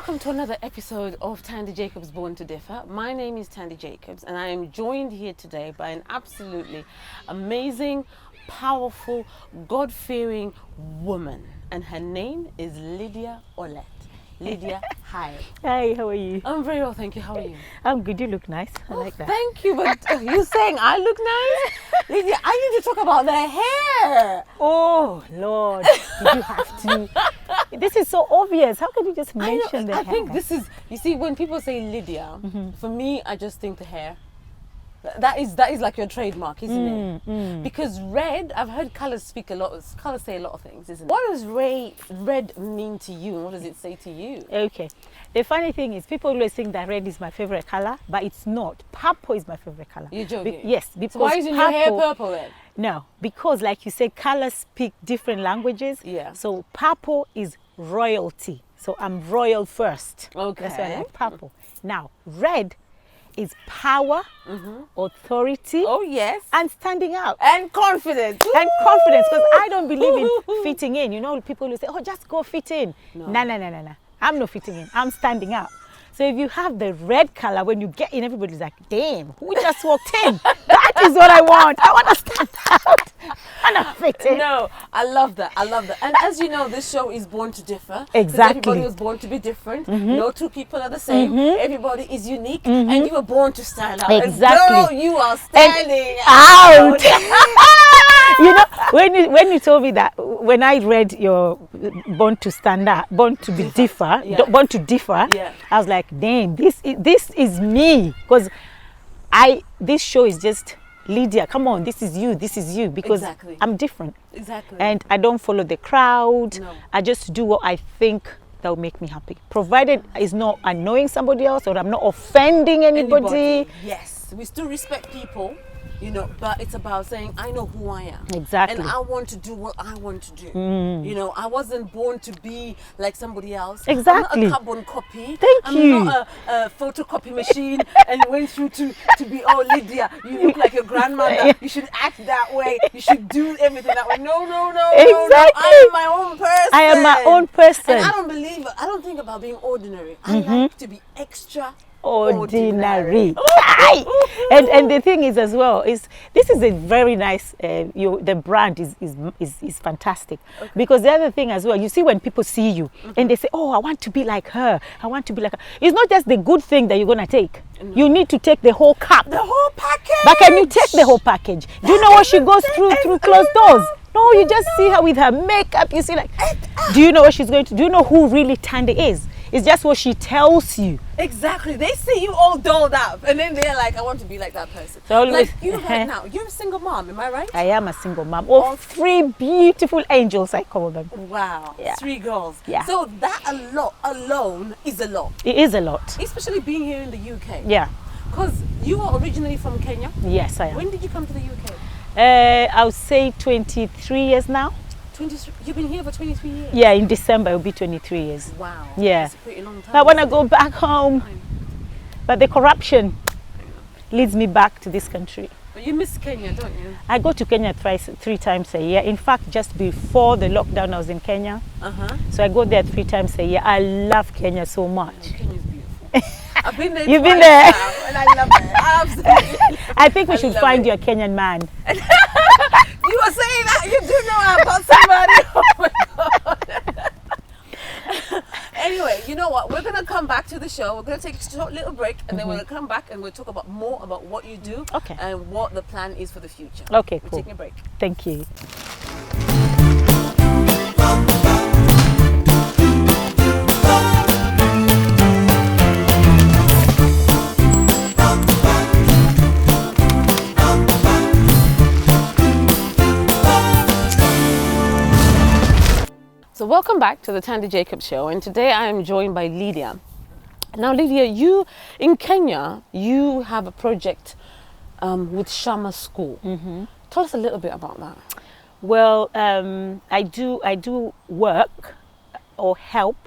welcome to another episode of Tandie Jacobs Born to Differ. My name is Tandie Jacobs and I am joined here today by an absolutely amazing, powerful, God-fearing woman. And her name is Lydia Olet. Lydia, hi. Hi, how are you? I'm very well, thank you. How are you? I'm good, you look nice. I like that. Thank you, but you're saying I look nice? Lydia, I need to talk about the hair. Oh, Lord, did you have to? This is so obvious. How can you just mention the hair? I think this is, you see, when people say Lydia, for me, I just think the hair. That is like your trademark, isn't it? Because red, I've heard colours speak a lot. Colours say a lot of things, isn't it? What does red mean to you, and what does it say to you? Okay. The funny thing is, people always think that red is my favorite colour, but it's not. Purple is my favorite colour. You're joking? Yes. Because so why isn't your hair purple then? No, because like you said, colours speak different languages. Yeah. So purple is royalty. So I'm royal first. Okay. That's why I like purple. Now, red is power, authority, oh yes, and standing out. And confidence. And confidence, because I don't believe in fitting in. You know, people who say, oh, just go fit in. No. No. I'm not fitting in. I'm standing out. So if you have the red color, when you get in, everybody's like, damn, who just walked in? That is what I want. I want to stand out. I'm not fit in. No, I love that. I love that. And as you know, this show is born to differ. Exactly. Everybody was born to be different. No two people are the same. Everybody is unique. And you were born to stand out. Exactly. And girl, you are standing out. You know, when you told me that, when I read your Born to Stand Out, Born to be Differ, Born to Differ, I was like, damn, this is me. Because this show is just, Lydia, come on, this is you, because I'm different. Exactly. And I don't follow the crowd. No. I just do what I think that will make me happy. Provided it's not annoying somebody else or I'm not offending anybody. Yes, we still respect people. You know, but it's about saying, I know who I am. Exactly. And I want to do what I want to do. You know, I wasn't born to be like somebody else. Exactly. I'm not a carbon copy. Thank you. I'm not a photocopy machine and went through to be, oh, Lydia, you look like your grandmother. You should act that way. You should do everything that way. No. Exactly. I am my own person. I am my own person. And I don't think about being ordinary. I like to be extra. Ordinary. And the thing is as well is this is a very nice the brand is fantastic. Because the other thing as well, you see when people see you and they say, oh, I want to be like her, it's not just the good thing that you're gonna take. You need to take the whole cup, the whole package. But can you take the whole package? Do you know what she goes through closed doors? No, you just see her with her makeup. You see, like, do you know what she's going to do? You know who really Tandie is? It's just what she tells you. Exactly. They see you all dolled up and then they're like, I want to be like that person. So like you right now, you're a single mom, am I right? I am a single mom. Oh, 3 beautiful angels, I call them. Wow. Yeah. 3 girls. Yeah. So that alone is a lot. It is a lot. Especially being here in the UK. Yeah. Because you are originally from Kenya? Yes, I am. When did you come to the UK? I would say 23 years now. 23. You've been here for 23 years? Yeah, in December it will be 23 years. Wow. Yeah. That's a pretty long time. I want to go back home. But the corruption leads me back to this country. But you miss Kenya, don't you? I go to Kenya 3 times a year. In fact, just before the lockdown, I was in Kenya. So I go there 3 times a year. I love Kenya so much. Kenya's beautiful. I've been there. You've been there? Now, and I love it. Absolutely. I think we should find you a Kenyan man. You were saying that? You do know I've got somebody. Oh my God. Anyway, you know what? We're going to come back to the show. We're going to take a short little break and then we're going to come back and we'll talk about more about what you do and what the plan is for the future. Okay, cool. We're taking a break. Thank you. So welcome back to the Tandie Jacobs Show, and today I am joined by Lydia. Now Lydia, you in Kenya, you have a project with Shama School. Tell us a little bit about that. Well, I do work or help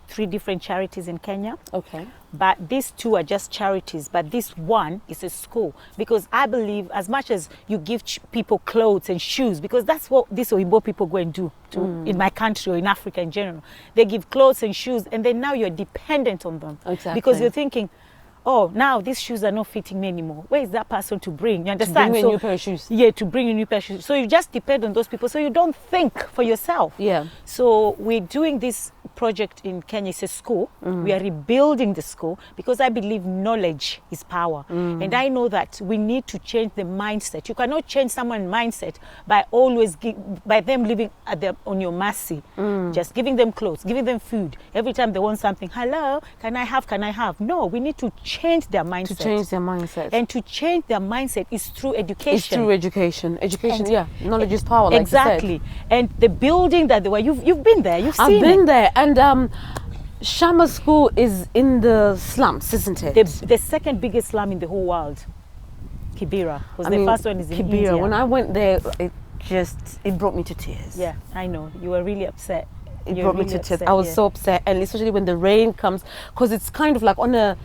3 different charities in Kenya. Okay. But these 2 are just charities, but this one is a school. Because I believe as much as you give people clothes and shoes, because that's what these Oyibo people go and do in my country or in Africa in general. They give clothes and shoes, and then now you're dependent on them. Exactly. Because you're thinking, oh, now these shoes are not fitting me anymore. Where is that person to bring? You understand? To bring a new pair of shoes. Yeah, to bring a new pair of shoes. So you just depend on those people. So you don't think for yourself. Yeah. So we're doing this project in Kenya. It's a school. We are rebuilding the school because I believe knowledge is power. And I know that we need to change the mindset. You cannot change someone's mindset by always by them living on your mercy. Just giving them clothes, giving them food. Every time they want something, hello, can I have? No, we need to change their mindset. To change their mindset. And to change their mindset is through education. It's through education. Education, yeah. Knowledge is power, like exactly. you said. And the building that they were, you've been there, you've seen it. I've been there. And Shama School is in the slums, isn't it? The second biggest slum in the whole world. Kibera. Because the first one is in India. When I went there, it brought me to tears. Yeah, I know. You were really upset. It brought me to tears. I was so upset. And especially when the rain comes, because it's kind of like on a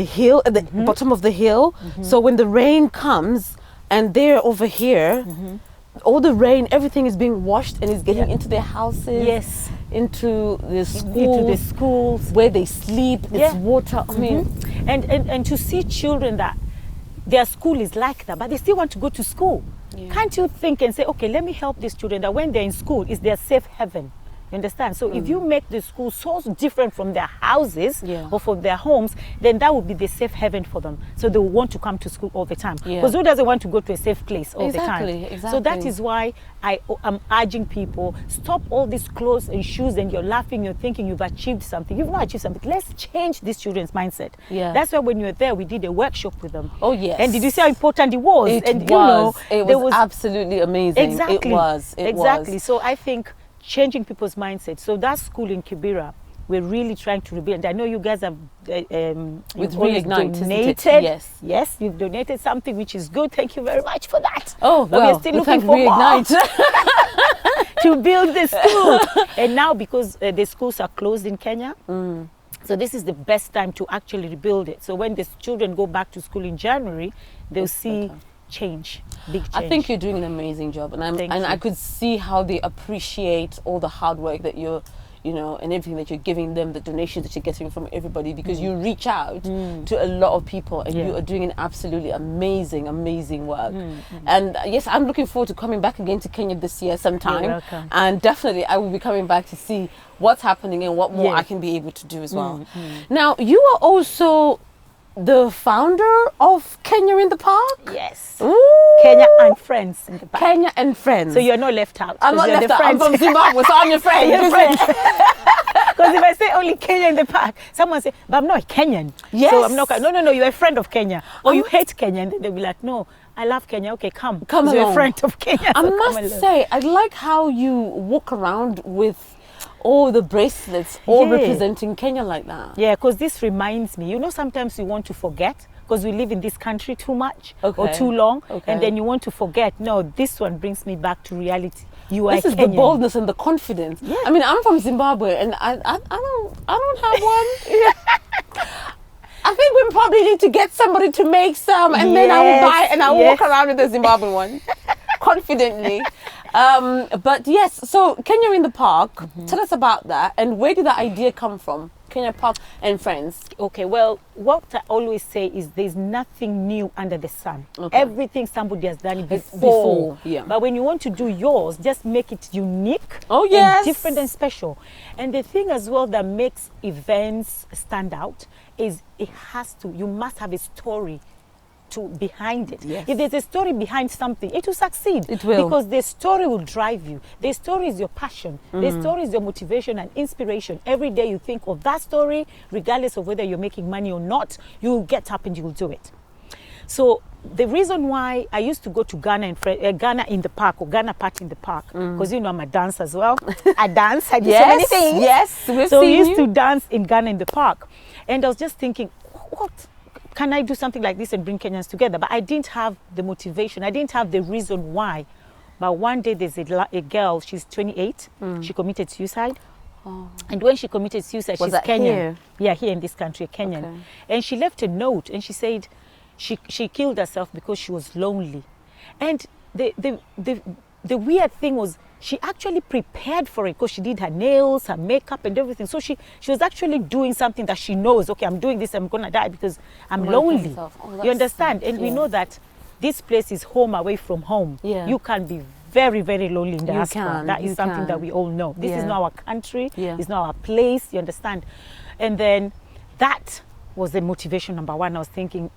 hill, at the bottom of the hill. So when the rain comes and they're over here, all the rain, everything is being washed and is getting into their houses. Yes. Into the schools where they sleep. It's water. I mean, and to see children that their school is like that, but they still want to go to school. Yeah. Can't you think and say, okay, let me help these children that when they're in school, it's their safe haven. You understand? So if you make the school so different from their houses or from their homes, then that would be the safe haven for them. So they will want to come to school all the time. Because who doesn't want to go to a safe place all the time? Exactly. So that is why I am urging people, stop all these clothes and shoes and you're laughing, you're thinking you've achieved something. You've not achieved something. Let's change these children's mindset. Yeah. That's why when you were there, we did a workshop with them. Oh, yes. And did you see how important it was? It was absolutely amazing. Exactly. It was. Exactly. So I think changing people's mindset. So that school in Kibera, we're really trying to rebuild. I know you guys have donated. Yes, you've donated something, which is good. Thank you very much for that. Oh, but we're still looking for more to build the school. And now because the schools are closed in Kenya, so this is the best time to actually rebuild it. So when the children go back to school in January, they'll see change, big change. I think you're doing an amazing job, and I could see how they appreciate all the hard work that you're, and everything that you're giving them, the donations that you're getting from everybody, because you reach out to a lot of people, and you are doing an absolutely amazing work. And yes, I'm looking forward to coming back again to Kenya this year sometime. You're welcome. And definitely I will be coming back to see what's happening and what more I can be able to do as well. Now, you are also the founder of Kenya in the Park? Yes. Ooh. Kenya and Friends in the Park. Kenya and Friends. So you're not left out. I'm not left out. I'm from Zimbabwe, so I'm your friend. Because if I say only Kenya in the Park, someone say, but I'm not a Kenyan. Yes. So I'm not, no, you're a friend of Kenya. Or you hate Kenya. And they'll be like, no, I love Kenya. Okay, come along. You're a friend of Kenya. I must say, I like how you walk around with all the bracelets, all representing Kenya like that. Yeah, because this reminds me, sometimes you want to forget because we live in this country too much or too long, and then you want to forget. No, this one brings me back to reality. This is the boldness and the confidence. Yeah. I mean, I'm from Zimbabwe, and I don't have one. I think we probably need to get somebody to make some, and then I will buy and I will walk around with the Zimbabwean one confidently. But yes, so Kenya in the Park, tell us about that, and where did that idea come from? Kenya Park and Friends. Okay, well, what I always say is there's nothing new under the sun. Everything somebody has done before. Yeah. But when you want to do yours, just make it unique, and different and special. And the thing as well that makes events stand out is you must have a story behind it. Yes. If there's a story behind something, it will succeed. It will. Because the story will drive you. The story is your passion. The story is your motivation and inspiration. Every day you think of that story, regardless of whether you're making money or not, you will get up and you will do it. So the reason why I used to go to Ghana in the Park, or Ghana Party in the Park, because I'm a dancer as well. I dance, I do so many things. Yes, so we used to dance in Ghana in the Park. And I was just thinking, what? Can I do something like this and bring Kenyans together? But I didn't have the motivation. I didn't have the reason why. But one day there's a girl, she's 28. She committed suicide. Oh. And when she committed suicide, she's that Kenyan. here? Yeah, here in this country, Kenyan. Okay. And she left a note and she said she killed herself because she was lonely. And the weird thing was she actually prepared for it because she did her nails, her makeup and everything. So she was actually doing something that she knows, okay, I'm doing this, I'm going to die because I'm lonely. Oh, you understand? And we know that this place is home away from home. Yeah. You can be very, very lonely in the You diaspora. can, That is you something that can. we all know. This is not our country. Yeah. It's not our place. You understand? And then that was the motivation number one. I was thinking,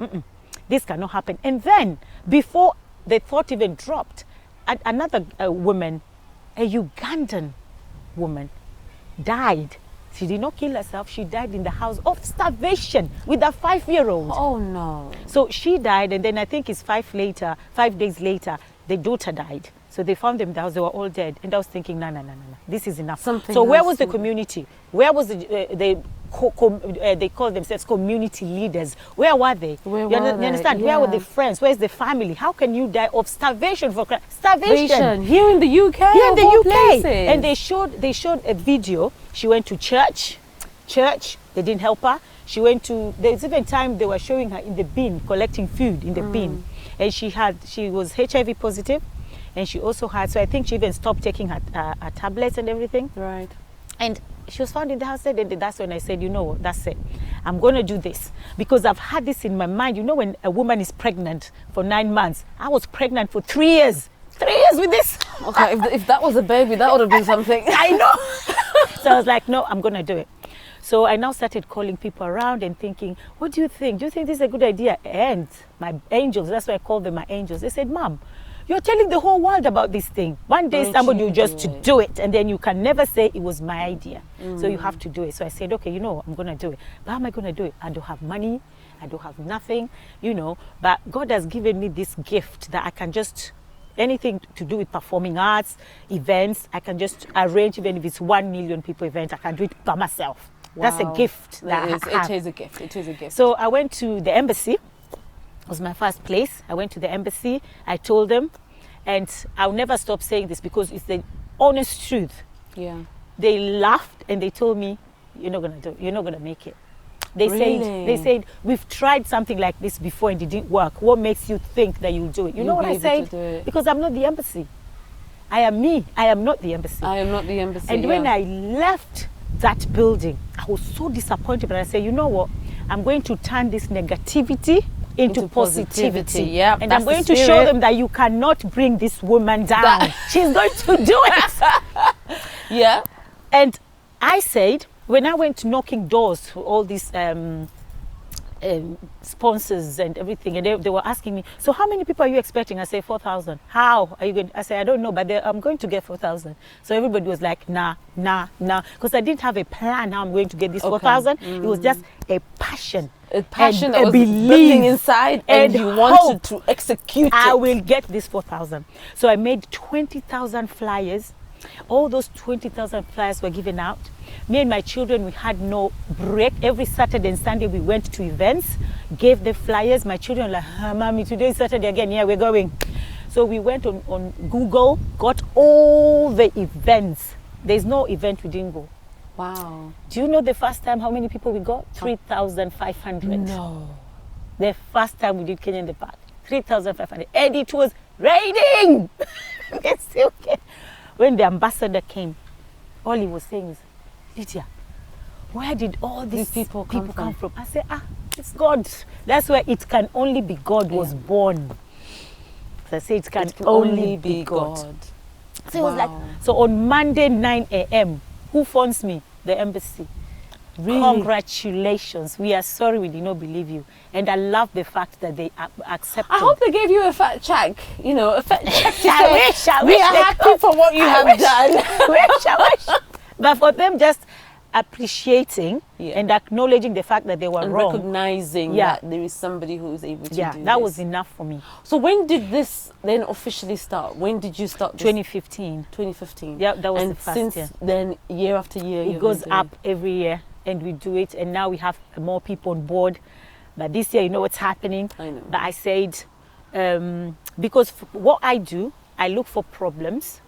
this cannot happen. And then before the thought even dropped, another woman, a Ugandan woman, died. She did not kill herself. She died in the house of starvation with a 5-year-old. Oh no. So she died, and then I think it's 5 days later, the daughter died. So they found them in the house, they were all dead. And I was thinking, no, this is enough. So where was the community? Where was they call themselves community leaders? Where were they? You understand? Yeah. Where were the friends? Where's the family? How can you die of starvation for starvation? Here in the UK. Here in the UK. Places. And they showed a video. She went to church, they didn't help her. She went to, there's even time they were showing her in the bin, collecting food in the bin. And she was HIV positive. And she also had, so I think she even stopped taking her tablets and everything. Right. And she was found in the house dead, and that's when I said, you know what, that's it. I'm going to do this. Because I've had this in my mind. You know, when a woman is pregnant for 9 months, I was pregnant for 3 years. 3 years with this. Okay, if that was a baby, that would have been something. I know. So I was like, no, I'm going to do it. So I now started calling people around and thinking, what do you think? Do you think this is a good idea? And my angels, that's why I called them my angels. They said, Mom, you're telling the whole world about this thing. One day somebody will just do it, and then you can never say it was my idea. So you have to do it. So I said, okay, you know, I'm going to do it. But how am I going to do it? I don't have money. I don't have nothing, you know. But God has given me this gift that I can just, anything to do with performing arts, events, I can just arrange, even if it's 1 million people event, I can do it by myself. Wow. That's a gift. It is a gift. It is a gift. So I went to the embassy. It was my first place. I went to the embassy. I told them, and I'll never stop saying this because it's the honest truth. Yeah. They laughed and they told me, "You're not gonna do it. You're not gonna make it." They said, "We've tried something like this before and it didn't work. What makes you think that you'll do it?" You know what I said? Because I'm not the embassy. I am me. I am not the embassy. I am not the embassy. And when I left that building, I was so disappointed. But I said, you know what? I'm going to turn this negativity into positivity. Yeah, and I'm going to show them that you cannot bring this woman down. She's going to do it. Yeah. And I said, when I went knocking doors for all these sponsors and everything, and they were asking me, so how many people are you expecting? I say 4,000. How are you going? I say, I don't know, but I'm going to get 4,000. So everybody was like, nah, because I didn't have a plan how I'm going to get this 4,000. It was just a passion. A passion and that was building inside, and you wanted to execute it. I will get this 4,000. So I made 20,000 flyers. All those 20,000 flyers were given out. Me and my children, we had no break. Every Saturday and Sunday we went to events, gave the flyers. My children were like, Mommy, today is Saturday again. Yeah, we're going. So we went on Google, got all the events. There's no event we didn't go. Wow. Do you know the first time how many people we got? 3,500. No. The first time we did Kenya in the Park. 3,500. And it was raining. It's still okay. When the ambassador came, all he was saying is, Lydia, where did all these people come from? I said, it's God. That's where it can only be God was born. So I say it can only be God. So it was like, so on Monday 9 a.m., who phones me? The embassy. Really? Congratulations. We are sorry we did not believe you. And I love the fact that they accepted. I hope they gave you a fat check. You know, a fat check to I we are happy for what you have done. I wish. But for them just appreciating and acknowledging the fact that they were wrong. Recognizing that there is somebody who is able to do this. Yeah, that was enough for me. So when did this then officially start? When did you start this? 2015. 2015. Yeah, that was and the first since year. Then, year after year, it goes up every year, and we do it. And now we have more people on board. But this year, you know what's happening. I know. But I said, because what I do, I look for problems,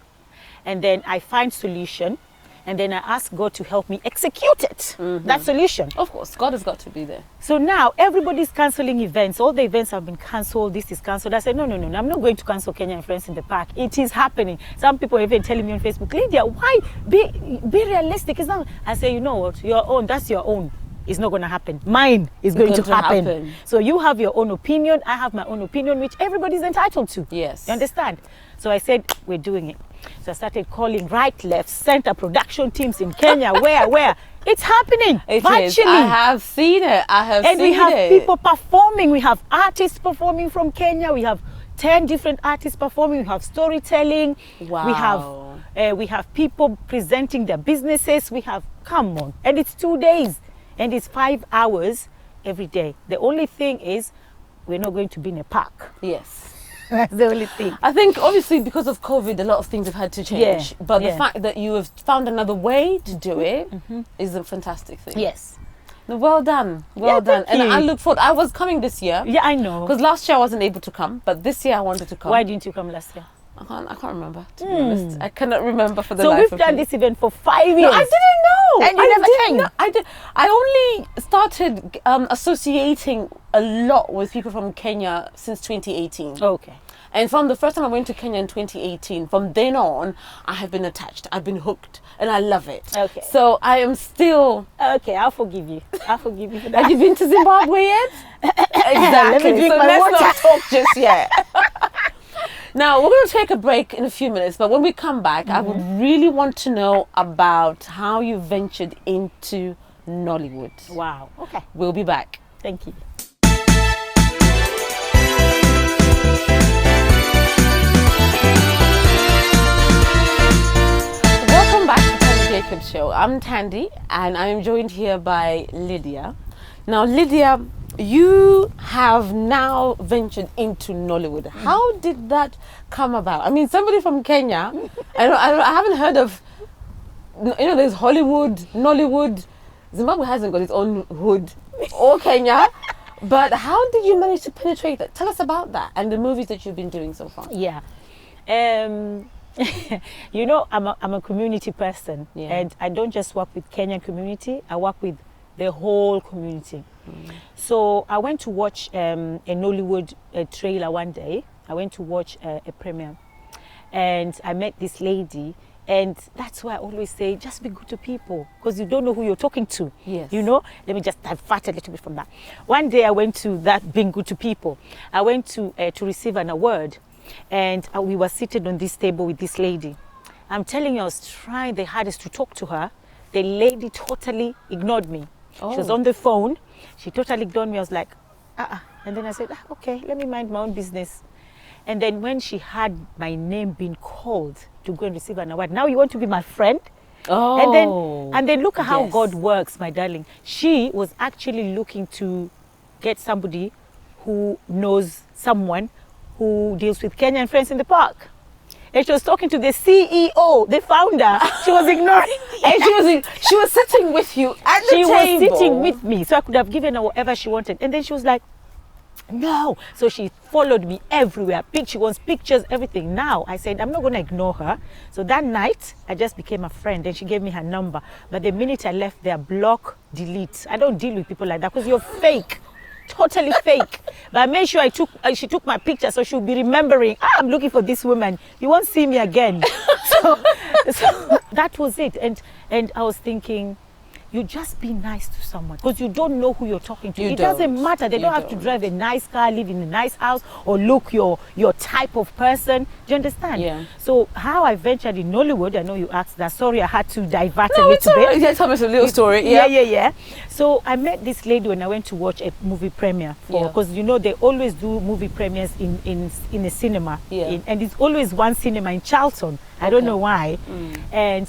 and then I find solution. And then I asked God to help me execute it, that solution. Of course, God has got to be there. So now everybody's cancelling events. All the events have been cancelled. This is cancelled. I said, no. I'm not going to cancel Kenyan Friends in the Park. It is happening. Some people are even telling me on Facebook, Lydia, why? Be realistic. It's not. I say, you know what? Your own. That's your own. It's not going to happen. Mine is going to happen. So you have your own opinion. I have my own opinion, which everybody's entitled to. Yes. You understand? So I said, we're doing it. So I started calling right, left, center production teams in Kenya. Where? It's happening. Virtually. I have seen it. And we have people performing. We have artists performing from Kenya. We have 10 different artists performing. We have storytelling. Wow. We have people presenting their businesses. We have, come on. And it's 2 days. And it's 5 hours every day. The only thing is, we're not going to be in a park. Yes. That's the only thing. I think obviously because of COVID, a lot of things have had to change. Yeah, but the fact that you have found another way to do it is a fantastic thing. Yes. No, well done. Well done. Thank And you. I look forward. I was coming this year. Yeah, I know. Because last year I wasn't able to come, but this year I wanted to come. Why didn't you come last year? I can't remember, to be honest. I cannot remember for the So life we've of done me. this event for 5 years. No, I didn't know. And you never came. I did. I only started associating a lot with people from Kenya since 2018. Okay. And from the first time I went to Kenya in 2018, from then on, I have been attached. I've been hooked, and I love it. Okay. So I am still. Okay, I'll forgive you. I'll forgive you for that. Have you been to Zimbabwe yet? Exactly. Let me drink So my let's water. not talk just yet. Now, we're going to take a break in a few minutes, but when we come back, I would really want to know about how you ventured into Nollywood. Wow. Okay. We'll be back. Thank you. Welcome back to Tandie Jacobs Show. I'm Tandie, and I am joined here by Lydia. Now, Lydia, you have now ventured into Nollywood. How did that come about? I mean, somebody from Kenya, I haven't heard of, there's Hollywood, Nollywood. Zimbabwe hasn't got its own hood, or Kenya. But how did you manage to penetrate that? Tell us about that and the movies that you've been doing so far. Yeah. I'm a community person, and I don't just work with Kenyan community. I work with the whole community. So I went to watch a Nollywood trailer one day. I went to watch a premiere, and I met this lady. And that's why I always say, just be good to people, because you don't know who you're talking to. Yes. Let me just divert a little bit from that. One day I went to that being good to people. I went to receive an award, and we were seated on this table with this lady. I'm telling you, I was trying the hardest to talk to her. The lady totally ignored me. Oh. She was on the phone. She totally ignored me. I was like, And then I said, okay, let me mind my own business. And then when she had my name being called to go and receive an award, now you want to be my friend? Oh. And then look at how God works, my darling. She was actually looking to get somebody who knows someone who deals with Kenyan Friends in the Park. And she was talking to the CEO, the founder. She was ignoring me. And she was sitting with you at the table. She was sitting with me, so I could have given her whatever she wanted. And then she was like, no. So she followed me everywhere. She wants pictures, everything. Now I said, I'm not going to ignore her. So that night, I just became a friend, and she gave me her number. But the minute I left there, block, delete. I don't deal with people like that because you're fake. Totally fake. But I made sure she took my picture, so she'll be remembering, I'm looking for this woman. You won't see me again. so that was it. And I was thinking, you just be nice to someone, because you don't know who you're talking to. It doesn't matter. They don't have to drive a nice car, live in a nice house, or look your type of person. Do you understand? Yeah. So how I ventured in Nollywood, I know you asked that. Sorry, I had to divert a little bit. Yeah, tell us a little story. Yeah. So I met this lady when I went to watch a movie premiere, because they always do movie premieres in a cinema, and it's always one cinema in Charlton. I don't know why. And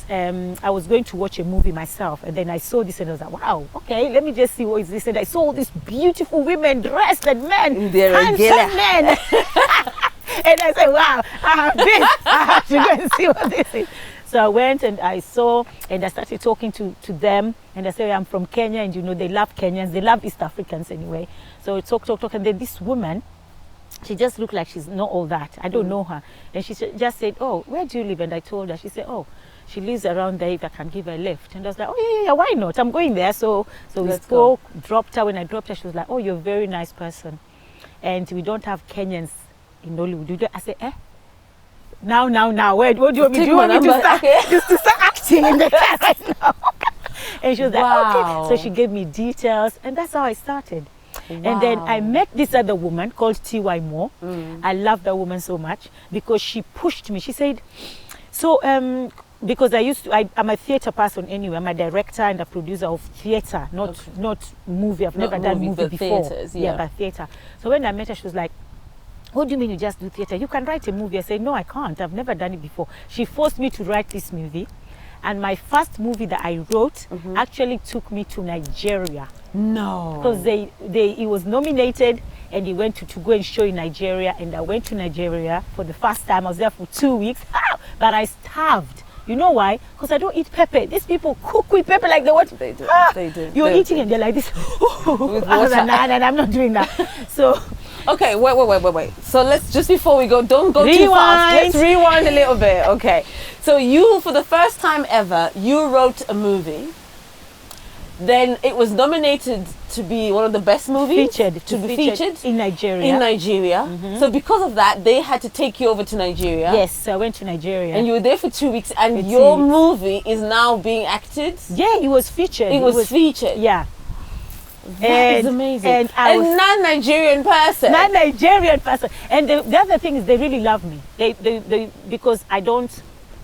I was going to watch a movie myself, and then I saw this and I was like, wow, okay, let me just see what is this. And I saw all these beautiful women dressed and men, handsome men. And I said, wow, I have this. I have to go and see what this is. So I went and I saw, and I started talking to them, and I said, I'm from Kenya, and they love Kenyans, they love East Africans anyway. So we talk, and then this woman, she just looked like she's not all that. I don't know her. And she just said, oh, where do you live? And I told her. She said, oh, she lives around there, if I can give her a lift. And I was like, oh yeah, why not? I'm going there. So we Let's spoke, dropped her. When I dropped her, she was like, oh, you're a very nice person. And we don't have Kenyans in Hollywood. I said, Now, what do you want me to do? You want me to start, just to start acting in the car right now? And she was like, okay. So she gave me details, and that's how I started. Wow. And then I met this other woman called T.Y. Moore. I love that woman so much because she pushed me. She said, so, because I'm a theatre person anyway. I'm a director and a producer of theatre, not movie. I've never done movie before. Theaters, but theatre. So when I met her, she was like, what do you mean you just do theatre? You can write a movie. I said, no, I can't. I've never done it before. She forced me to write this movie. And my first movie that I wrote actually took me to Nigeria. No. Because it was nominated and he went to go and show in Nigeria. And I went to Nigeria for the first time. I was there for 2 weeks. But I starved. You know why? Because I don't eat pepper. These people cook with pepper like they want. They do. They do. You're eating and they're like this. With I was water. like, nah, I'm not doing that. So. Okay, wait. So let's, just before we go, don't go too fast. Let's rewind a little bit. Okay. So you, for the first time ever, you wrote a movie. Then it was nominated to be one of the best movies. Featured in Nigeria. So because of that, they had to take you over to Nigeria. Yes, so I went to Nigeria. And you were there for 2 weeks, and your movie is now being acted? Yeah, it was featured. It was featured? Yeah. That is amazing. And I was a non-Nigerian person. Non-Nigerian person. And the other thing is they really love me. They because I don't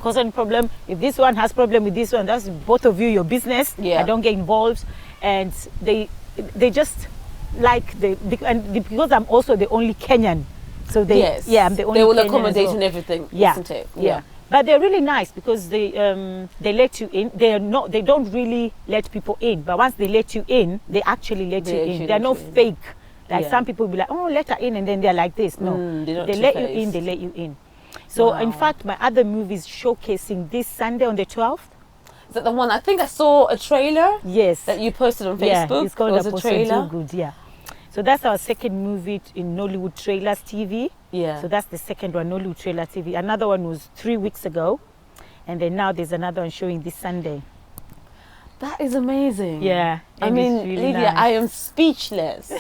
cause any problem. If this one has problem with this one, that's both of you, your business. Yeah. I don't get involved. And they just like because I'm also the only Kenyan. So I'm the only They will Kenyan accommodate well. and everything, yeah. isn't it? Yeah. But they're really nice because they let you in. They don't really let people in. But once they let you in, they actually let you in. They're not fake. Like some people will be like, oh, let her in, and then they're like this. No, they let you in. They let you in. So in fact, my other movie is showcasing this Sunday on the 12th. Is that the one? I think I saw a trailer. Yes. That you posted on Facebook. Yeah, it's called a trailer. Good. Yeah. So that's our second movie in Nollywood Trailers TV. Yeah. So that's the second one, Nollywood Trailer TV. Another one was 3 weeks ago. And then now there's another one showing this Sunday. That is amazing. Yeah. I mean, really Lydia, nice. I am speechless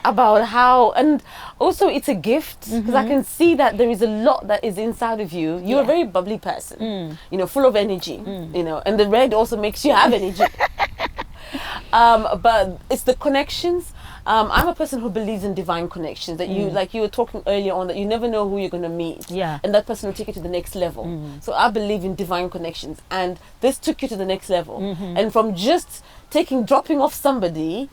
about how, and also it's a gift because I can see that there is a lot that is inside of you. You're a very bubbly person, you know, full of energy, you know, and the red also makes you have energy. But it's the connections. I'm a person who believes in divine connections, that you, like you were talking earlier on, that you never know who you're going to meet. Yeah. And that person will take you to the next level. So I believe in divine connections. And this took you to the next level. And from just dropping off somebody,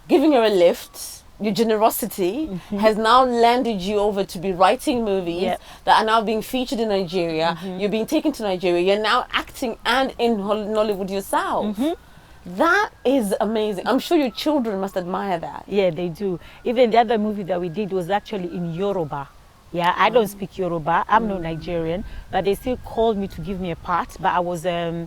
giving her a lift, your generosity has now landed you over to be writing movies that are now being featured in Nigeria. You're being taken to Nigeria. You're now acting and in Hollywood yourself. That is amazing. I'm sure your children must admire that. Yeah, they do. Even the other movie that we did was actually in Yoruba. Yeah, I don't speak Yoruba. I'm not Nigerian, but they still called me to give me a part. But I was a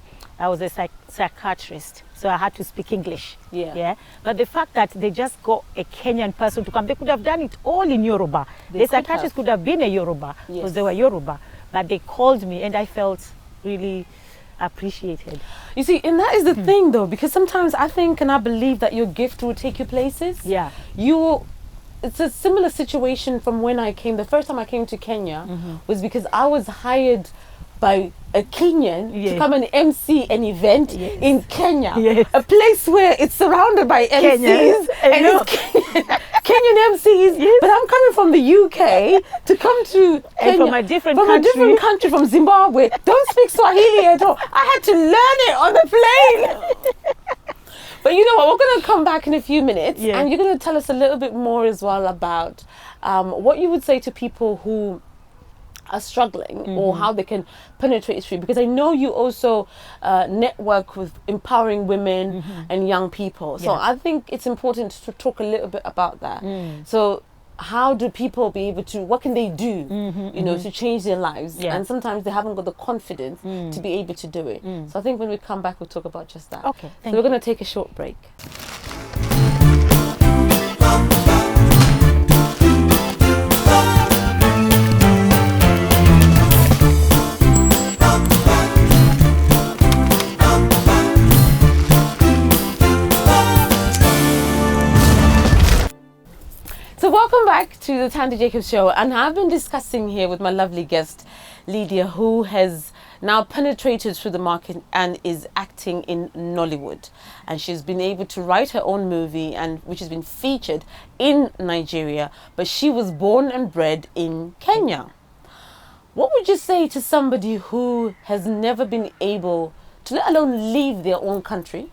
psychiatrist, so I had to speak English. Yeah. But the fact that they just got a Kenyan person to come, they could have done it all in Yoruba. The psychiatrist could have been a Yoruba because they were Yoruba. But they called me, and I felt really appreciated. You see, and that is the thing though, because sometimes I think and I believe that your gift will take you places. Yeah. It's a similar situation from when I came. The first time I came to Kenya was because I was hired by a Kenyan to come and MC an event in Kenya. A place where it's surrounded by MCs and it's Kenyan MCs, but I'm coming from the UK to come to Kenya from a different country, from Zimbabwe. Don't speak Swahili at all. I had to learn it on the plane. But you know what, we're going to come back in a few minutes and you're going to tell us a little bit more as well about what you would say to people who are struggling or how they can penetrate through, because I know you also network with empowering women and young people. So I think it's important to talk a little bit about that. So how do people be able to, what can they do, you know, to change their lives? And sometimes they haven't got the confidence to be able to do it. So I think when we come back, we'll talk about just that. Okay, so we're going to take a short break. welcome back to the Tandie Jacobs Show. And I've been discussing here with my lovely guest, Lydia, who has now penetrated through the market and is acting in Nollywood. And she's been able to write her own movie, and which has been featured in Nigeria. But she was born and bred in Kenya. What would you say to somebody who has never been able to, let alone leave their own country,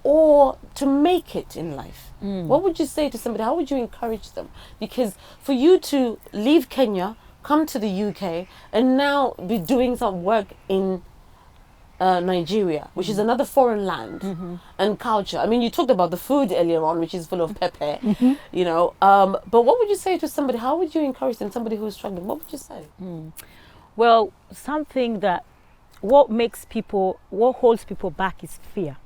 or to make it in life? What would you say to somebody? How would you encourage them? Because for you to leave Kenya, come to the UK, and now be doing some work in Nigeria, which is another foreign land and culture. I mean, you talked about the food earlier on, which is full of pepper, you know. But what would you say to somebody? How would you encourage them? Somebody who is struggling, what would you say? Well, something that what holds people back is fear.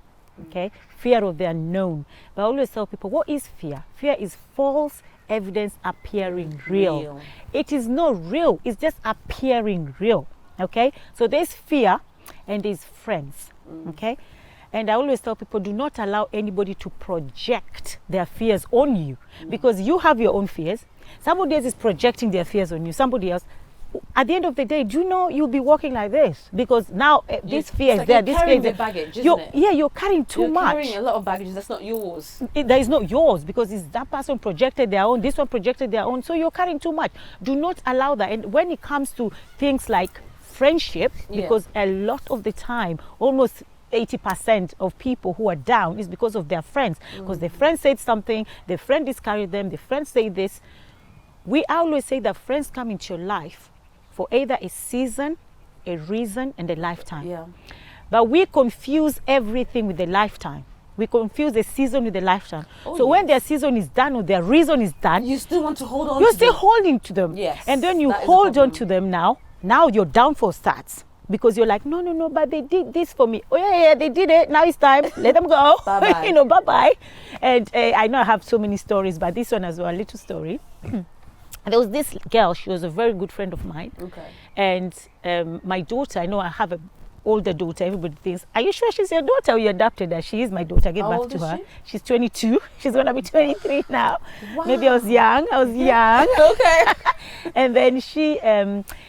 Okay, fear of the unknown. But I always tell people, what is fear? Fear is false evidence appearing real. It is not real, it's just appearing real. Okay, so there's fear and there's friends. Okay, and I always tell people, do not allow anybody to project their fears on you, because you have your own fears. Somebody else is projecting their fears on you. Somebody else, at the end of the day, do you know you'll be walking like this? Because now this fear is there, this fear is there. Baggage, isn't it? Yeah, you're carrying too much. You're carrying a lot of baggage that's not yours. That is not yours, because it's that person projected their own, this one projected their own, so you're carrying too much. Do not allow that. And when it comes to things like friendship, because a lot of the time, almost 80% of people who are down is because of their friends, because their friend said something, their friend discouraged them, their friend say this. We always say that friends come into your life for either a season, a reason, and a lifetime. But we confuse everything with a lifetime. We confuse a season with a lifetime. So when their season is done or their reason is done, you still want to hold on. You're still holding to them. And then you hold on to them now. Now your downfall starts, because you're like, no, but they did this for me. Oh yeah, they did it. Now it's time. Let them go. Bye-bye. You know, bye-bye. And I know I have so many stories, but this one as well, a little story. There was this girl, she was a very good friend of mine. And my daughter, I know I have an older daughter, everybody thinks, are you sure she's your daughter? We adopted her. She is my daughter. I gave back to her. She's 22. She's going to be 23 now. Maybe I was young. And then she,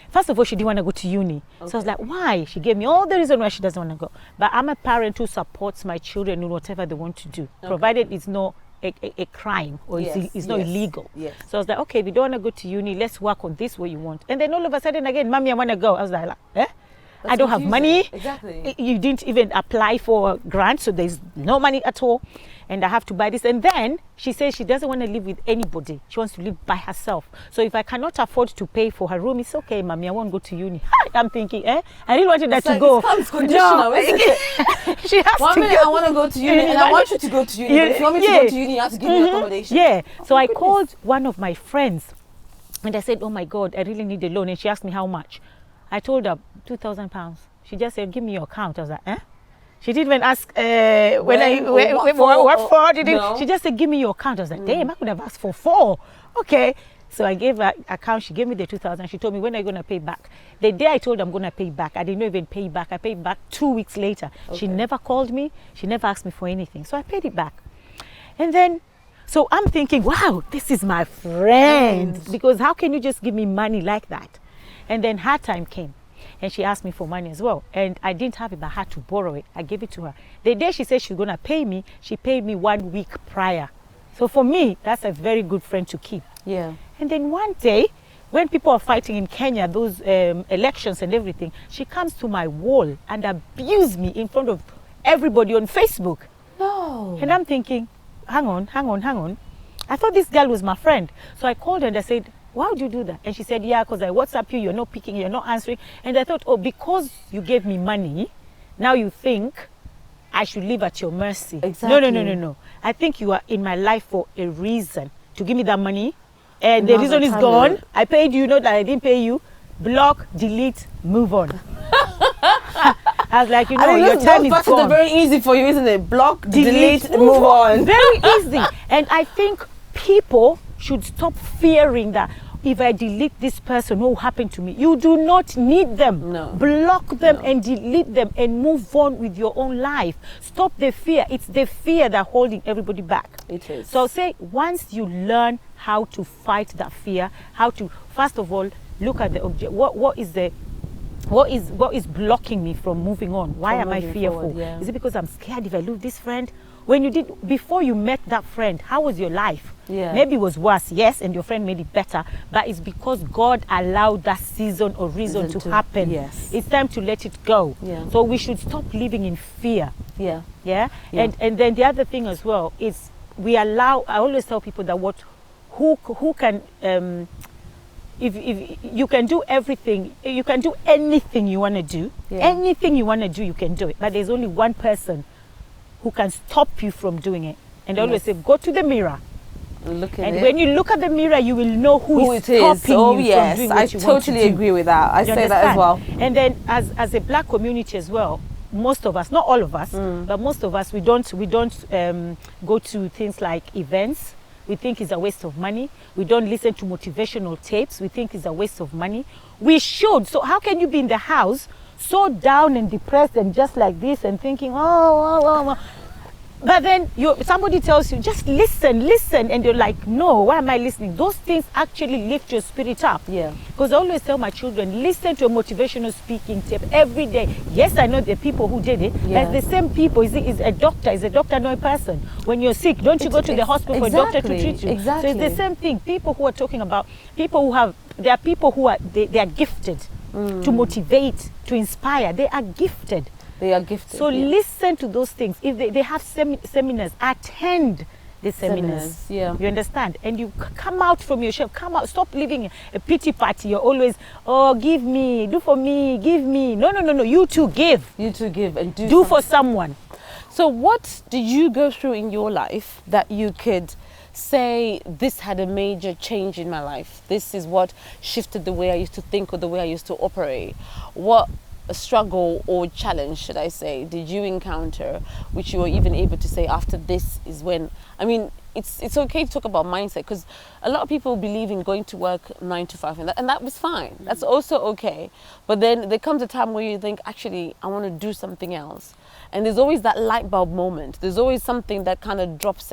first of all, she didn't want to go to uni. So I was like, why? She gave me all the reason why she doesn't want to go. But I'm a parent who supports my children in whatever they want to do, provided it's not a crime or it's not illegal. So I was like, okay, we don't want to go to uni, let's work on this what you want. And then all of a sudden again, mommy, I want to go. I was like, I don't have money. You didn't even apply for a grant, so there's no money at all, and I have to buy this. And then she says she doesn't want to live with anybody. She wants to live by herself. So if I cannot afford to pay for her room, it's okay, mommy, I won't go to uni. I'm thinking, I really wanted her to go. It's conditional, isn't it? She has One minute I want to go to uni, and I want you to go to uni. But if you want me to go to uni, you have to give me accommodation. So I called one of my friends, and I said, oh my God, I really need a loan. And she asked me how much. I told her £2,000. She just said, give me your account. I was like, She didn't even ask what for. No. She just said, give me your account. I was like, damn, I could have asked for 4. Okay. So I gave her account. She gave me the 2,000. She told me, when are you going to pay back? The day I told her I'm going to pay back, I didn't even pay back. I paid back 2 weeks later. She never called me. She never asked me for anything. So I paid it back. And then, so I'm thinking, wow, this is my friend. Because how can you just give me money like that? And then her time came, and she asked me for money as well. And I didn't have it, but I had to borrow it. I gave it to her. The day she said she's going to pay me, she paid me 1 week prior. So for me, that's a very good friend to keep. And then one day, when people are fighting in Kenya, those elections and everything, she comes to my wall and abused me in front of everybody on Facebook. No. And I'm thinking, hang on. I thought this girl was my friend. So I called her and I said, why would you do that? And she said, yeah, because I WhatsApp you, you're not picking, you're not answering. And I thought, oh, because you gave me money, now you think I should live at your mercy. No. I think you are in my life for a reason. To give me that money, and the reason is gone. I paid you, not that I didn't pay you. Block, delete, move on. I was like, your time is gone. Those very easy for you, isn't it? Block, delete, move on. Very easy. And I think people should stop fearing that. if I delete this person, what will happen to me? You do not need them. No. Block them and delete them and move on with your own life. Stop the fear. It's the fear that's holding everybody back. It is. So say once you learn how to fight that fear, how to, first of all, look at the object. What is blocking me from moving on? Why am I fearful? Forward, yeah. Is it because I'm scared if I lose this friend? Before you met that friend, how was your life? Yeah. Maybe it was worse, yes, and your friend made it better, but it's because God allowed that season or reason to happen. Yes. It's time to let it go. Yeah. So we should stop living in fear. Yeah. Yeah? Yeah. And then the other thing as well is I always tell people that who can if you can do everything, you can do anything you want to do. Yeah. Anything you want to do, you can do it. But there's only one person who can stop you from doing it. And I always say, go to the mirror. Look at And it. when you look at the mirror, you will know who is stopping Oh, you yes. from doing what I you want to totally do. agree with that. I You say that as understand? well. And then as a black community as well, most of us, not all of us, but most of us, we don't go to things like events. We think it's a waste of money. We don't listen to motivational tapes. We think it's a waste of money. We should. So how can you be in the house so down and depressed and just like this and thinking, oh. But then somebody tells you, just listen, and you're like, no, why am I listening? Those things actually lift your spirit up. Yeah. Because I always tell my children, listen to a motivational speaking tape every day. Yes, I know the people who did it, Yeah. but it's the same people. Is a doctor not a person? When you're sick, don't you go to the hospital for a doctor to treat you? Exactly. So it's the same thing. People who are talking about, there are people who are gifted to motivate, to inspire. They are gifted. They are gifted. So yeah. listen to those things. If they have seminars, attend the seminars. Yeah. You understand? And you come out from your shell. Come out. Stop living a pity party. You're always, oh, give me, do for me, give me. No. You too give. You to give and do For someone. So what did you go through in your life that you could say, this had a major change in my life? This is what shifted the way I used to think or the way I used to operate. What a struggle or challenge, should I say, did you encounter, which you were even able to say after this is when, I mean, it's okay to talk about mindset, because a lot of people believe in going to work 9 to 5, and that was fine. That's also okay. But then there comes a time where you think, actually, I want to do something else. And there's always that light bulb moment. There's always something that kind of drops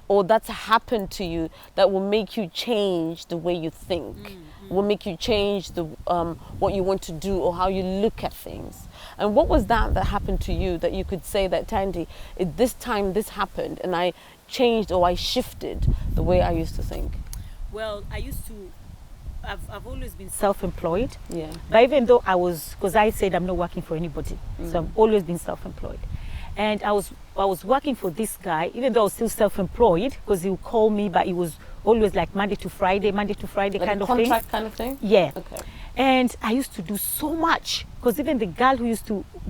or that's happened to you that will make you change the way you think, will make you change what you want to do or how you look at things. And what was that happened to you that you could say that, Tandie, at this time this happened and I changed or I shifted the way I used to think? Well, I've always been self-employed. Yeah. But even though because I said I'm not working for anybody, so I've always been self-employed. And I was working for this guy, even though I was still self-employed, because he would call me, but it was always like Monday to Friday Like kind a of thing. contract kind of thing? Yeah. Okay. And I used to do so much, because even the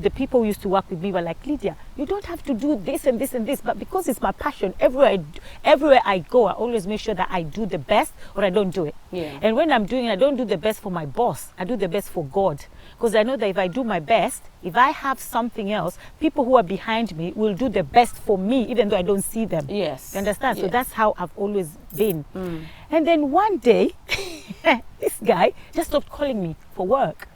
people who used to work with me were like, Lydia, you don't have to do this and this and this, but because it's my passion, everywhere I go, I always make sure that I do the best or I don't do it. Yeah. And when I'm doing it, I don't do the best for my boss, I do the best for God. Because I know that if I do my best, if I have something else, people who are behind me will do the best for me, even though I don't see them. Yes. You understand? Yes. So that's how I've always been. And then one day, this guy just stopped calling me for work.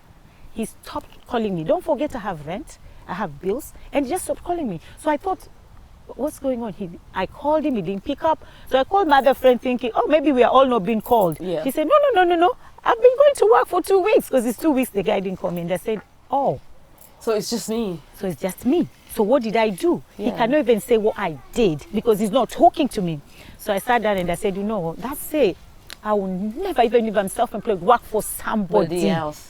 He stopped calling me. Don't forget I have rent, I have bills, and he just stopped calling me. So I thought, what's going on? I called him, he didn't pick up. So I called my other friend thinking, oh, maybe we are all not being called. Yeah. He said, no. I've been going to work for 2 weeks, because it's 2 weeks the guy didn't call me. And I said, oh. So it's just me. So it's just me. So what did I do? Yeah. He cannot even say what I did, because he's not talking to me. So I sat down and I said, that's it. I will never, even if I'm self-employed, work for somebody else.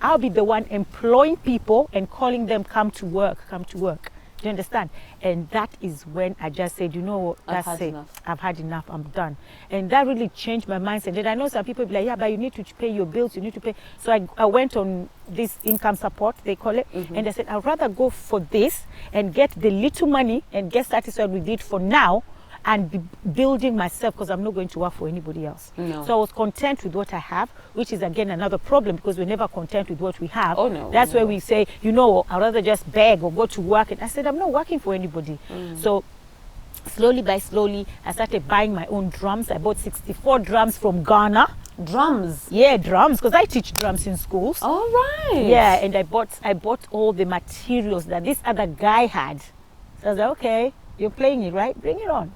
I'll be the one employing people and calling them, come to work. Do you understand? And that is when I just said, that's it. I've had enough, I'm done. And that really changed my mindset. And I know some people be like, yeah, but you need to pay your bills, you need to pay. So I went on this income support, they call it. And I said, I'd rather go for this and get the little money and get satisfied with it for now, and be building myself, because I'm not going to work for anybody else. No. So I was content with what I have, which is again another problem, because we're never content with what we have. Oh, no. That's where we say, I'd rather just beg or go to work. And I said, I'm not working for anybody. So Slowly by slowly, I started buying my own drums. I bought 64 drums from Ghana. Drums? Yeah, drums, because I teach drums in schools. All right. Yeah, and I bought all the materials that this other guy had. So I was like, okay, you're playing it, right? Bring it on.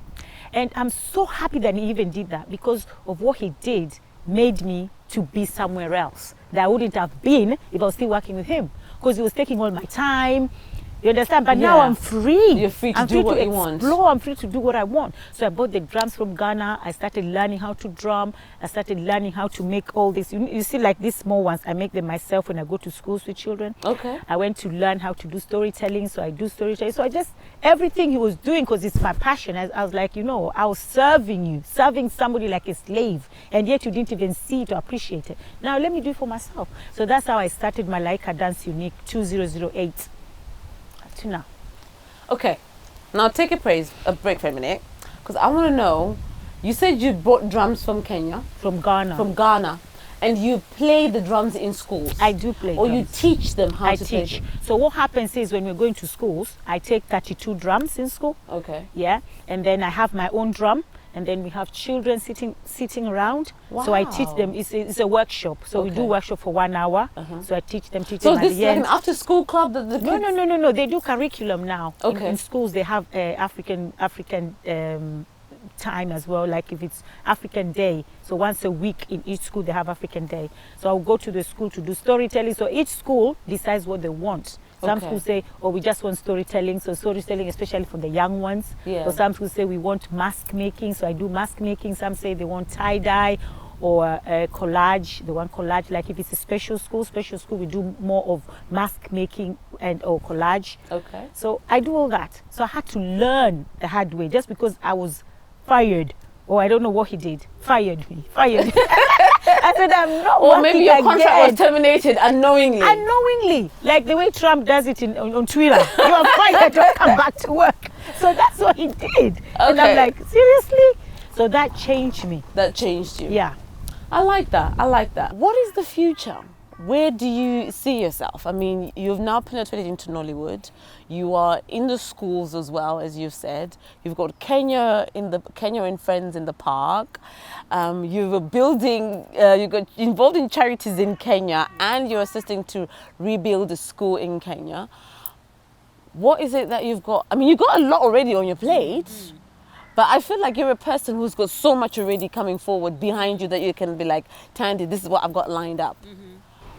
And I'm so happy that he even did that, because of what he did made me to be somewhere else that I wouldn't have been if I was still working with him, because he was taking all my time. You understand? But now I'm free. You're free to do what you want. I'm free to do what I want. So I bought the drums from Ghana. I started learning how to drum. I started learning how to make all this. You see, like these small ones, I make them myself when I go to schools with children. Okay. I went to learn how to do storytelling, so I do storytelling. So I just, everything he was doing, because it's my passion, I was like, I was serving somebody like a slave, and yet you didn't even see it or appreciate it. Now let me do it for myself. So that's how I started my Laika Dance Unique 2008. To now. Okay, now take a break for a minute, because I want to know, you said you bought drums from Kenya? From Ghana. And you play the drums in schools? I do play Or drums. you teach them how to play them? So what happens is, when we're going to schools, I take 32 drums in school. Okay. Yeah, and then I have my own drum, and then we have children sitting around. Wow. So I teach them. It's a workshop. So we do workshop for 1 hour. So I teach them. So this is like an after-school club that the kids... No. They do curriculum now. Okay. In schools, they have African time as well. Like if it's African Day, so once a week in each school they have African Day. So I'll go to the school to do storytelling. So each school decides what they want. Some schools say, oh, we just want storytelling. So storytelling, especially for the young ones. Yeah. Or some schools say we want mask making. So I do mask making. Some say they want tie-dye or collage. They want collage. Like if it's a special school, we do more of mask making or collage. Okay. So I do all that. So I had to learn the hard way, just because I was fired. Or I don't know what he did. Fired me. I said, I'm not. Or maybe your contract was terminated unknowingly. Unknowingly. Like the way Trump does it on Twitter. You are fired, don't come back to work. So that's what he did. Okay. And I'm like, seriously? So that changed me. That changed you? Yeah. I like that. What is the future? Where do you see yourself? I mean, you've now penetrated into Nollywood. You are in the schools as well, as you've said. You've got Kenya and Friends in the park. You're building. You got involved in charities in Kenya, and you're assisting to rebuild a school in Kenya. What is it that you've got? I mean, you've got a lot already on your plate. But I feel like you're a person who's got so much already coming forward behind you that you can be like, Tandie, this is what I've got lined up.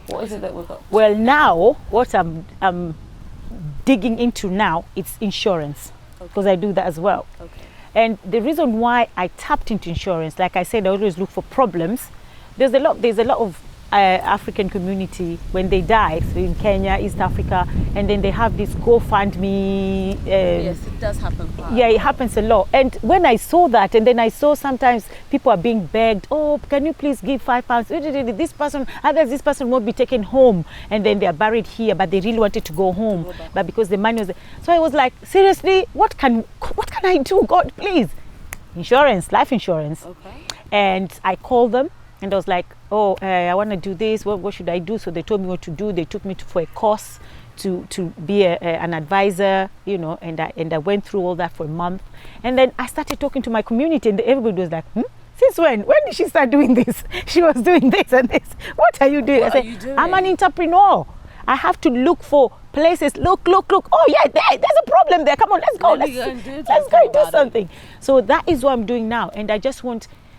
What is it that we've got? Well, now what I'm digging into now, it's insurance, because I do that as well. Okay. And the reason why I tapped into insurance, like I said, I always look for problems. There's a lot of African community when they die, so in Kenya, East Africa, and then they have this GoFundMe. Yes, it does happen. Yeah, it happens a lot. And when I saw that, and then I saw sometimes people are being begged, oh, can you please give £5? This person won't be taken home, and then they are buried here, but they really wanted to go home, but because the money was there. So I was like, seriously, what can I do? God, please, insurance, life insurance. Okay. And I called them. And I was like, oh, I want to do this. What should I do? So they told me what to do. They took me for a course to be an advisor, and I went through all that for a month. And then I started talking to my community, and everybody was like, since when? When did she start doing this? She was doing this and this. What are you doing? I said, I'm an entrepreneur. I have to look for places. Look. Oh, yeah, there's a problem there. Come on, let's go. Let's go and do something. So that is what I'm doing now. And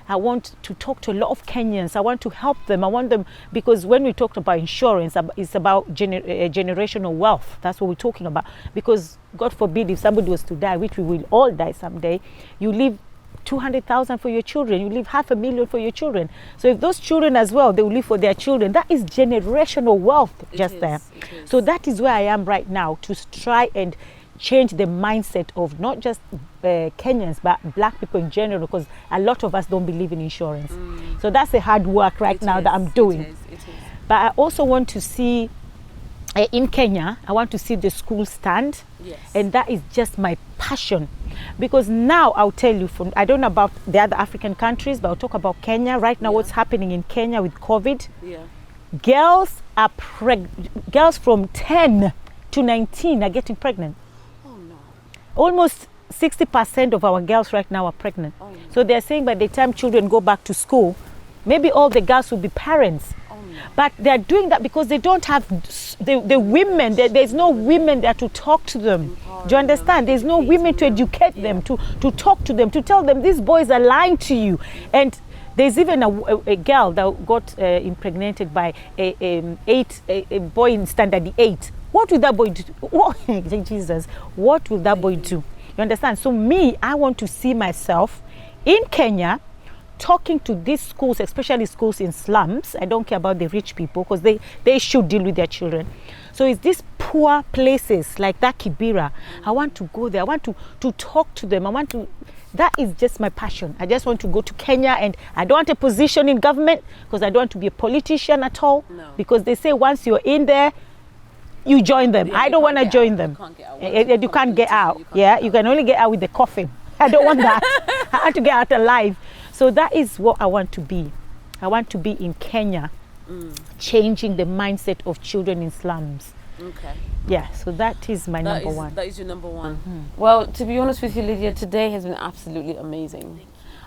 I want to talk to a lot of Kenyans. I want to help them. I want them, because when we talked about insurance, it's about generational wealth. That's what we're talking about. Because God forbid, if somebody was to die, which we will all die someday, you leave 200,000 for your children. You leave $500,000 for your children. So if those children as well, they will live for their children. That is generational wealth there. So that is where I am right now, to try and change the mindset of not just Kenyans, but black people in general, because a lot of us don't believe in insurance. So that's the hard work that I'm doing. It is. But I also want to see, in Kenya, I want to see the school stand. Yes. And that is just my passion. Because now I'll tell you, I don't know about the other African countries, but I'll talk about Kenya. Right now, what's happening in Kenya with COVID. Yeah. Girls from 10 to 19 are getting pregnant. Almost 60% of our girls right now are pregnant. Oh, no. So they're saying by the time children go back to school, maybe all the girls will be parents. Oh, no. But they're doing that because they don't have the women. There's no women there to talk to them. Do you understand? There's no women to educate them, to talk to them, to tell them these boys are lying to you. And there's even a girl that got impregnated by a boy in standard 8. What will that boy do? What, Jesus, what will that boy do? You understand? So me, I want to see myself in Kenya talking to these schools, especially schools in slums. I don't care about the rich people because they should deal with their children. So it's these poor places like that Kibera. I want to go there. I want to talk to them. That is just my passion. I just want to go to Kenya, and I don't want a position in government because I don't want to be a politician at all. No. Because they say once you're in there, you join them. I don't want to join them. You can't get out. You can only get out with the coffin. I don't want that. I want to get out alive. So that is what I want to be. I want to be in Kenya, changing the mindset of children in slums. Okay. Yeah, so that is my number one. That is your number one. Well, to be honest with you, Lydia, today has been absolutely amazing.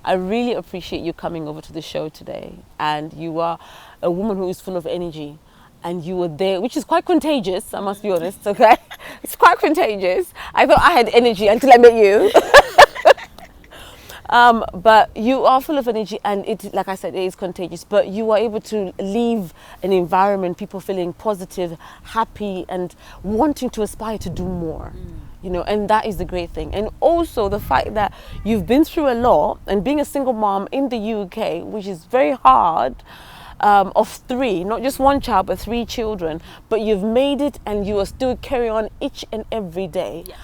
I really appreciate you coming over to the show today. And you are a woman who is full of energy. And you were there, which is quite contagious, I must be honest, okay? It's quite contagious. I thought I had energy until I met you. But you are full of energy, and it, like I said, it is contagious. But you are able to leave an environment, people feeling positive, happy, and wanting to aspire to do more. You know, and that is the great thing. And also the fact that you've been through a lot, and being a single mom in the UK, which is very hard, of 3, not just 1 child, but 3 children, but you've made it, and you are still carrying on each and every day. Yeah.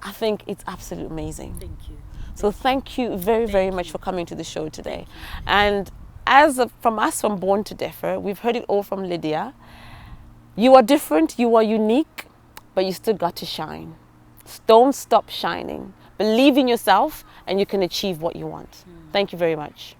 I think it's absolutely amazing. Thank you. So thank you very much for coming to the show today. And from us from Born to Differ, we've heard it all from Lydia. You are different, you are unique, but you still got to shine. Don't stop shining. Believe in yourself, and you can achieve what you want. Thank you very much.